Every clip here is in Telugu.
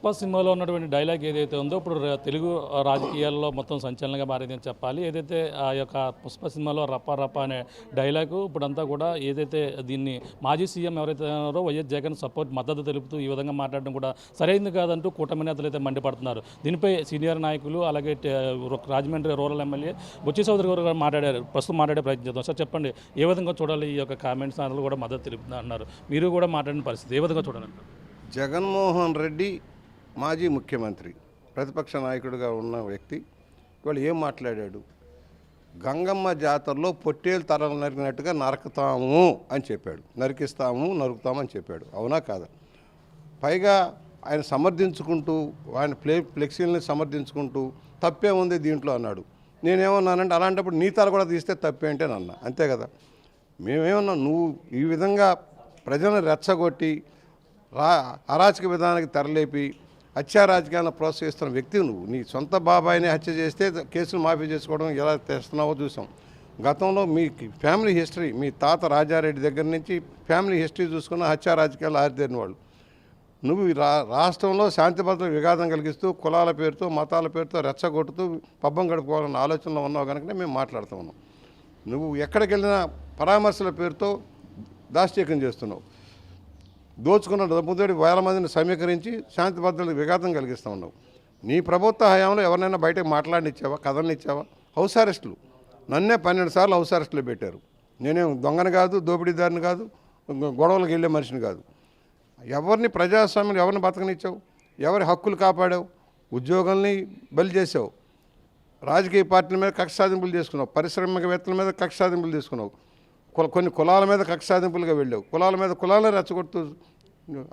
పుష్ప సినిమాలో ఉన్నటువంటి డైలాగ్ ఏదైతే ఉందో ఇప్పుడు తెలుగు రాజకీయాల్లో మొత్తం సంచలనంగా మారిందని చెప్పాలి. ఏదైతే ఆ యొక్క పుష్ప సినిమాలో రప్ప రప్ప అనే డైలాగు ఇప్పుడంతా కూడా ఏదైతే దీన్ని మాజీ సీఎం ఎవరైతే ఉన్నారో వైఎస్ జగన్ మద్దతు తెలుపుతూ ఈ విధంగా మాట్లాడడం కూడా సరైనది కాదంటూ కూటమి నేతలు అయితే మండిపడుతున్నారు. దీనిపై సీనియర్ నాయకులు అలాగే రాజమండ్రి రూరల్ ఎమ్మెల్యే బుచ్చి చౌదరి గారు మాట్లాడారు. ప్రస్తుతం మాట్లాడే ప్రయత్నం చేద్దాం. సార్ చెప్పండి, ఏ విధంగా చూడాలి ఈ యొక్క కామెంట్స్ అందరూ కూడా మద్దతు తెలుపుతున్నారు అన్నారు, మీరు కూడా మాట్లాడిన పరిస్థితి ఏ విధంగా చూడాలంటారు? జగన్మోహన్ రెడ్డి మాజీ ముఖ్యమంత్రి, ప్రతిపక్ష నాయకుడిగా ఉన్న వ్యక్తి ఇవాళ ఏం మాట్లాడాడు? గంగమ్మ జాతరలో పొట్టేలు తరలు నరికినట్టుగా నరకుతాము అని చెప్పాడు. నరుకుతాము అని చెప్పాడు. అవునా కాదా? పైగా ఆయన సమర్థించుకుంటూ ఆయన ఫ్లెక్సీలని సమర్థించుకుంటూ తప్పే ఉంది దీంట్లో అన్నాడు. నేనేమన్నానంటే అలాంటప్పుడు నీ తల కూడా తీస్తే తప్పే అంటే నన్న, అంతే కదా. మేమేమన్నా నువ్వు ఈ విధంగా ప్రజలను రెచ్చగొట్టి అరాచక విధానానికి తెరలేపి హత్యా రాజకీయాలను ప్రోత్సహిస్తున్న వ్యక్తి నువ్వు. నీ సొంత బాబాయిని హత్య చేస్తే కేసులు మాఫీ చేసుకోవడం ఎలా తెస్తున్నావో చూసాం. గతంలో మీ ఫ్యామిలీ హిస్టరీ, మీ తాత రాజారెడ్డి దగ్గర నుంచి ఫ్యామిలీ హిస్టరీ చూసుకున్న హత్యా రాజకీయాలు ఆరితేరిన వాళ్ళు. నువ్వు రాష్ట్రంలో శాంతి భద్రతలకు విఘాతం కలిగిస్తూ కులాల పేరుతో మతాల పేరుతో రెచ్చగొట్టుతూ పబ్బం గడుపుకోవాలన్న ఆలోచనలో ఉన్నావు కనుకనే మేము మాట్లాడుతూ ఉన్నాం. నువ్వు ఎక్కడికి వెళ్ళినా పరామర్శల పేరుతో దాష్టీకం చేస్తున్నావు. దోచుకున్న డబ్బుతోటి వేల మందిని సమీకరించి శాంతి భద్రతలకు విఘాతం కలిగిస్తూ ఉన్నావు. నీ ప్రభుత్వ హయాంలో ఎవరినైనా బయటకు మాట్లాడినిచ్చావా? కథనిచ్చావా? హౌస్ అరెస్టులు, నన్నే 12 సార్లు హౌస్ అరెస్టులు పెట్టారు. నేనేం దొంగని కాదు, దోపిడీదారిని కాదు, గొడవలకు వెళ్ళే మనిషిని కాదు. ఎవరిని ప్రజాస్వామ్యం ఎవరిని బతకనిచ్చావు? ఎవరి హక్కులు కాపాడావు? ఉద్యోగుల్ని బలి చేసావు. రాజకీయ పార్టీల మీద కక్ష సాధింపులు చేసుకున్నావు. పారిశ్రామికవేత్తల మీద కక్ష సాధింపులు తీసుకున్నావు. కొన్ని కులాల మీద కక్ష సాధింపులుగా వెళ్ళావు. కులాల మీద కులాలను రెచ్చగొడుతూ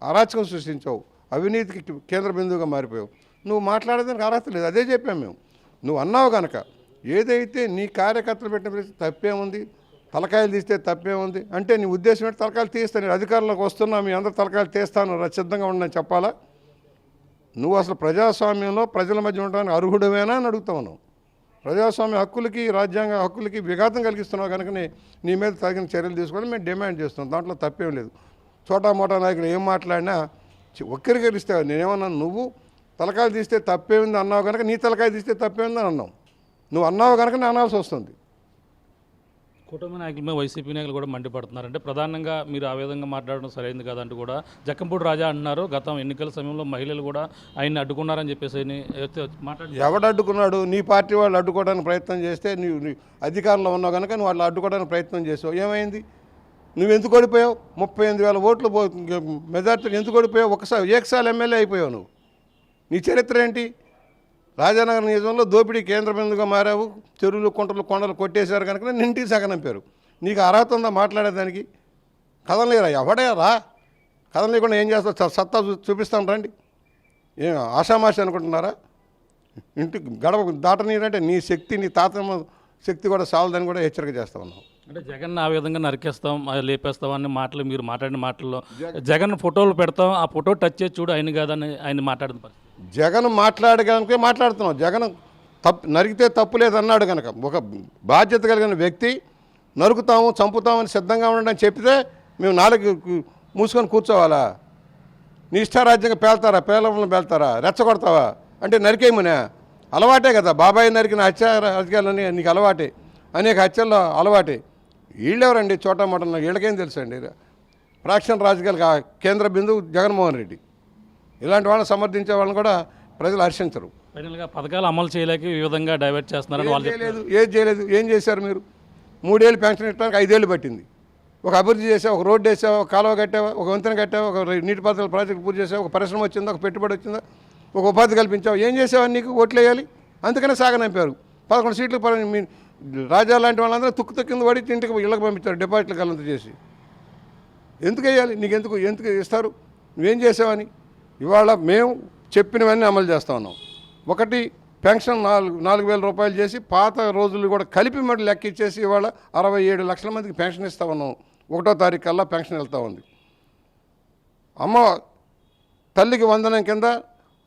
అరాచకం సృష్టించావు. అవినీతికి కేంద్ర బిందువుగా మారిపోయావు. నువ్వు మాట్లాడేదానికి అర్హత లేదు. అదే చెప్పాము మేము. నువ్వు అన్నావు కనుక ఏదైతే నీ కార్యకర్తలు పెట్టిన పరిస్థితి తప్పే ఉంది, తలకాయలు తీస్తే తప్పే ఉంది అంటే నీ ఉద్దేశం ఏంటి? తలకాయలు తీస్తాను, నేను అధికారంలోకి వస్తున్నా, మీ అందరు తలకాయలు తీస్తాను, సిద్ధంగా ఉండని చెప్పాలా? నువ్వు అసలు ప్రజాస్వామ్యంలో ప్రజల మధ్య ఉండడానికి అర్హుడమేనా అని అడుగుతా ఉన్నావు. ప్రజాస్వామ్య హక్కులకి రాజ్యాంగ హక్కులకి విఘాతం కలిగిస్తున్నావు కనుకనే నీ మీద తగిన చర్యలు తీసుకోవాలని మేము డిమాండ్ చేస్తున్నాం. దాంట్లో తప్పేం లేదు. చోటా మోటా నాయకులు ఏం మాట్లాడినా ఒక్కరికరిస్తే నేనేమన్నా నువ్వు తలకాయలు తీస్తే తప్పేముంది అన్నావు కనుక నీ తలకాయ తీస్తే తప్పేముంది అని అన్నావు. నువ్వు అన్నావు కనుక నేను అనాల్సి వస్తుంది. కుటుంబ నాయకుల మీద వైసీపీ నాయకులు కూడా మండిపడుతున్నారు. అంటే ప్రధానంగా మీరు ఆ విధంగా మాట్లాడడం సరైనది కాదంటూ కూడా జక్కంపూడి రాజా అంటున్నారు. గతం ఎన్నికల సమయంలో మహిళలు కూడా ఆయన్ని అడ్డుకున్నారని చెప్పేసి మాట్లాడి. ఎవడు అడ్డుకున్నాడు? నీ పార్టీ వాళ్ళు అడ్డుకోవడానికి ప్రయత్నం చేస్తే నువ్వు అధికారంలో ఉన్నావు కనుక నువ్వు వాళ్ళు అడ్డుకోవడానికి ప్రయత్నం చేసావు. ఏమైంది? నువ్వు ఎందుకు ఓడిపోయావు? 38,000 ఓట్లు మెజార్టీకి ఎందుకు ఓడిపోయావు? ఒకసారి ఎమ్మెల్యే అయిపోయావు. నువ్వు నీ చరిత్ర ఏంటి? రాజానగర్ నియోజకవర్గంలో దోపిడీ కేంద్ర బిందుగా మారావు. చెరువులు కుంటలు కొండలు కొట్టేశారు కనుక నింటికి సగనంపారు. నీకు అర్హత ఉందా మాట్లాడేదానికి? కథలేరా? ఎవడే రా? కథలు లేకుండా ఏం చేస్తావు? సత్తా చూపిస్తాను రండి. ఏం ఆషామాషి అనుకుంటున్నారా? ఇంటికి గడప దాటనీరంటే నీ శక్తి, నీ తాతమ్మ శక్తి కూడా సాలదని కూడా హెచ్చరిక చేస్తా ఉన్నావు. అంటే జగన్ ఆ విధంగా నరికేస్తాం, లేపేస్తాం అనే మాటలు మీరు మాట్లాడిన మాటల్లో జగన్ ఫోటోలు పెడతాం, ఆ ఫోటో టచ్ చేసి చూడు ఆయన కాదని ఆయన మాట్లాడుతున్నారు. జగన్ మాట్లాడగలకే మాట్లాడుతున్నావు. జగన్ నరికితే తప్పు లేదన్నాడు కనుక ఒక బాధ్యత కలిగిన వ్యక్తి నరుకుతాము చంపుతామని సిద్ధంగా ఉండని చెప్తే మేము నాలుగు మూసుకొని కూర్చోవాలా? నీ ఇష్టారాజ్యంగా పేల్తారా? పేలవలను పేల్తారా? రెచ్చగొడతావా? అంటే నరికేయమనే అలవాటే కదా. బాబాయ్ నరికిన హత్య రాజకీయాలని నీకు అలవాటే, అనేక హత్యల్లో అలవాటే. వీళ్ళెవరండి చోటా మోటా? వీళ్ళకేం తెలుసు అండి? ఫ్రాక్షన్ రాజకీయాలకు కేంద్ర బిందువు జగన్మోహన్ రెడ్డి. ఇలాంటి వాళ్ళని సమర్థించే వాళ్ళని కూడా ప్రజలు హర్షించరు. ఫైనల్గా పథకాలు అమలు చేయలేక ఈ విధంగా డైవర్ట్ చేస్తున్నారని వాళ్ళు చేయలేదు. ఏం చేశారు మీరు? 3 ఏళ్ళు పెన్షన్ ఇవ్వడానికి 5 ఏళ్ళు పట్టింది. ఒక అభివృద్ధి చేసావు, ఒక రోడ్డు వేసావు, ఒక కాలువ కట్టావా, ఒక వంతెన కట్టావా, ఒక నీటిపారుదల ప్రాజెక్టు పూర్తి చేసావు, ఒక పరిశ్రమ వచ్చిందా, ఒక పెట్టుబడి వచ్చిందా, ఒక ఉపాధి కల్పించావు. ఏం చేసావు? నీకు ఓట్లు వేయాలి అందుకనే సాగనంపారు. 11 సీట్లు మీ రాజా లాంటి వాళ్ళందరూ తుక్కు కింద పడి ఇంటికి ఇళ్ళకి పంపించారు డిపాజిట్లు కలంత చేసి. ఎందుకు వేయాలి? నీకు ఎందుకు ఇస్తారు? నువ్వేం చేసావని? ఇవాళ మేము చెప్పినవన్నీ అమలు చేస్తూ ఉన్నాం. ఒకటి, పెన్షన్ 4,000 రూపాయలు చేసి పాత రోజులు కూడా కలిపి మరి లెక్క ఇచ్చేసి ఇవాళ 67 లక్షల మందికి పెన్షన్ ఇస్తా ఉన్నాం. 1వ తారీఖు కల్లా పెన్షన్ వెళ్తూ ఉంది. అమ్మ తల్లికి వందనం కింద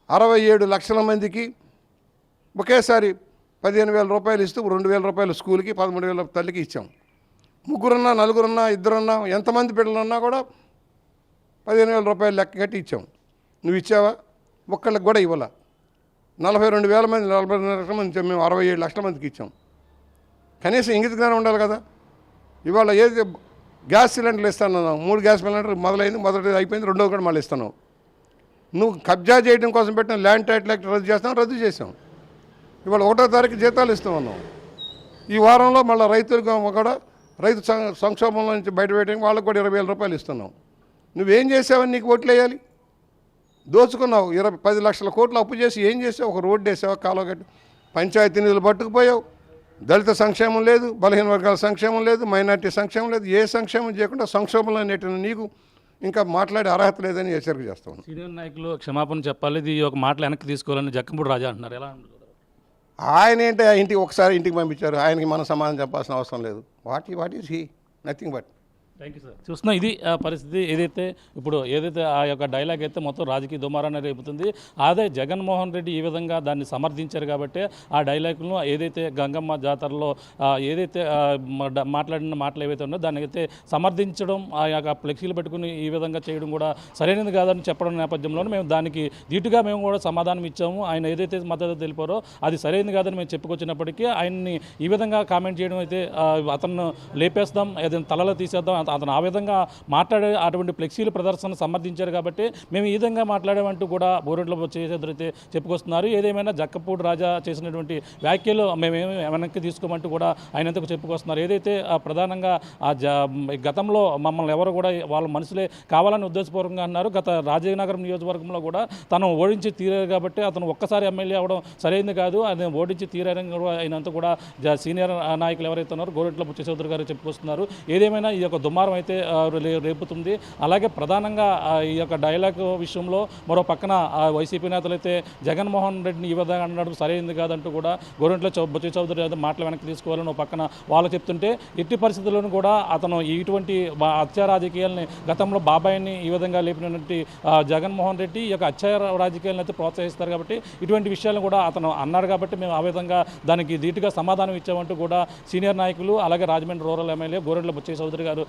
67 లక్షల మందికి ఒకేసారి 15,000 రూపాయలు ఇస్తూ 2,000 రూపాయలు స్కూల్కి, 13,000 తల్లికి ఇచ్చాం. ముగ్గురున్నా, నలుగురున్నా, ఇద్దరున్నా, ఎంతమంది బిడ్డలున్నా కూడా 15,000 రూపాయలు లెక్క కట్టి ఇచ్చాం. నువ్వు ఇచ్చావా? ఒక్కళ్ళకి కూడా ఇవ్వాల. 42,000 మంది 42 లక్షల మంది ఇచ్చాం, మేము 67 లక్షల మందికి ఇచ్చాం. కనీసం ఇంగిత జ్ఞానం ఉండాలి కదా. ఇవాళ ఏది గ్యాస్ సిలిండర్లు ఇస్తానన్నావు, 3 గ్యాస్ సిలిండర్ మొదలైంది, మొదటిది అయిపోయింది, రెండోది కూడా మళ్ళీ ఇస్తున్నావు. నువ్వు కబ్జా చేయడం కోసం పెట్టిన ల్యాండ్ టైటిల్ యాక్ట్ రద్దు చేసాం. ఇవాళ 1వ తారీఖు జీతాలు ఇస్తామన్నాం. ఈ వారంలో మళ్ళీ రైతులకు కూడా రైతు సంక్షోభంలో నుంచి బయటపెట్టడానికి వాళ్ళకు కూడా 20,000 రూపాయలు ఇస్తున్నావు. నువ్వేం చేసావని నీకు ఓట్లు వేయాలి? దోచుకున్నావు. 10 లక్షల కోట్లు అప్పు చేసి ఏం చేసావు? ఒక రోడ్డు వేసావు, కాలువ కట్టి, పంచాయతీ నిధులు పట్టుకుపోయావు. దళిత సంక్షేమం లేదు, బలహీన వర్గాల సంక్షేమం లేదు, మైనార్టీ సంక్షేమం లేదు. ఏ సంక్షేమం చేయకుండా సంక్షోభంలో నెట్టిన నీకు ఇంకా మాట్లాడే అర్హత లేదని హెచ్చరిక చేస్తాను. సీనియర్ నాయకులు క్షమాపణ చెప్పాలి, ఇది ఒక మాటలు వెనక్కి తీసుకోవాలని జక్కంపూడి రాజా అంటున్నారు. ఎలా అంటారు? ఆయన ఏంటి ఇంటికి పంపించారు, ఆయనకి మనం సమాధానం చెప్పాల్సిన అవసరం లేదు. What is he? Nothing but. Thank you sir. చూస్తున్నా ఇది పరిస్థితి. ఏదైతే ఆ యొక్క డైలాగ్ అయితే మొత్తం రాజకీయ దుమారాన్ని రేపుతుంది. అదే జగన్మోహన్ రెడ్డి ఈ విధంగా దాన్ని సమర్థించారు కాబట్టి ఆ డైలాగులను ఏదైతే గంగమ్మ జాతరలో ఏదైతే మాట్లాడిన మాటలు ఏవైతే ఉన్నాయో దాన్ని అయితే సమర్థించడం, ఆ యొక్క ఫ్లెక్సీలు పెట్టుకుని ఈ విధంగా చేయడం కూడా సరైనది కాదని చెప్పడం నేపథ్యంలోనే మేము దానికి ధీటుగా మేము కూడా సమాధానం ఇచ్చాము. ఆయన ఏదైతే మద్దతు తెలిపారో అది సరైనది కాదని మేము చెప్పుకొచ్చినప్పటికీ ఆయన్ని ఈ విధంగా కామెంట్ చేయడం అయితే అతను లేపేస్తాం, ఏదైనా తలలో తీసేద్దాం, అతను ఆ విధంగా మాట్లాడే అటువంటి ఫ్లెక్సీల ప్రదర్శన సమర్థించారు కాబట్టి మేము ఈ విధంగా మాట్లాడామంటూ కూడా బోరెడ్లో చేసేదైతే చెప్పుకొస్తున్నారు. ఏదేమైనా జక్కంపూడి రాజా చేసినటువంటి వ్యాఖ్యలు మేమేమి వెనక్కి తీసుకోమంటూ కూడా ఆయన ఎంతకు చెప్పుకొస్తున్నారు. ఏదైతే ప్రధానంగా గతంలో మమ్మల్ని ఎవరు కూడా వాళ్ళ మనుషులే కావాలని ఉద్దేశపూర్వకంగా అన్నారు. గత రాజనగరం నియోజకవర్గంలో కూడా తను ఓడించి తీరారు కాబట్టి అతను ఒక్కసారి ఎమ్మెల్యే అవ్వడం సరైనది కాదు, అది ఓడించి తీరారని కూడా ఆయనంతా కూడా సీనియర్ నాయకులు ఎవరైతే ఉన్నారో గోరెట్ల బుచ్చచౌదరి గారు చెప్పుకొస్తున్నారు. ఏదేమైనా ఈ యొక్క దుమారం అయితే రేపుతుంది. అలాగే ప్రధానంగా ఈ యొక్క డైలాగ్ విషయంలో మరో పక్కన వైసీపీ నేతలు అయితే జగన్మోహన్ రెడ్డిని ఈ విధంగా అనడం సరైనది కాదంటూ కూడా గోరెంట్ల బుచ్చచౌదరి మాటలు వెనక్కి తీసుకోవాలని పక్కన వాళ్ళు చెప్తుంటే, ఎట్టి పరిస్థితుల్లోనూ కూడా అతను ఇటువంటి హత్యా రాజకీయాలని గతంలో బాబాయిని ఈ విధంగా లేపినటువంటి జగన్మోహన్ రెడ్డి ఈ యొక్క హత్యా రాజకీయాలను అయితే ప్రోత్సహిస్తారు కాబట్టి ఇటువంటి విషయాలను కూడా అతను అన్నారు కాబట్టి మేము ఆ విధంగా దానికి ధీటుగా సమాధానం ఇచ్చామంటూ కూడా సీనియర్ నాయకులు అలాగే రాజమండ్రి రూరల్ ఎమ్మెల్యే గోరెంట్ల బుచ్చచౌదరి గారు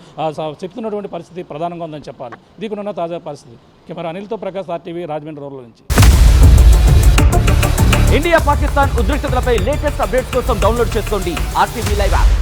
చెప్తున్నటువంటి పరిస్థితి ప్రధానంగా ఉందని చెప్పాలి. దీనికున్న తాజా పరిస్థితి. కెమెరా అనిల్తో ప్రకాష్, RTV, రాజమండ్రి రూరల్ నుంచి. ఇండియా పాకిస్తాన్ ఉద్రిక్తతలపై లేటెస్ట్ అప్డేట్స్ కోసం డౌన్లోడ్ చేసుకోండి RTV లైవ్ యాప్.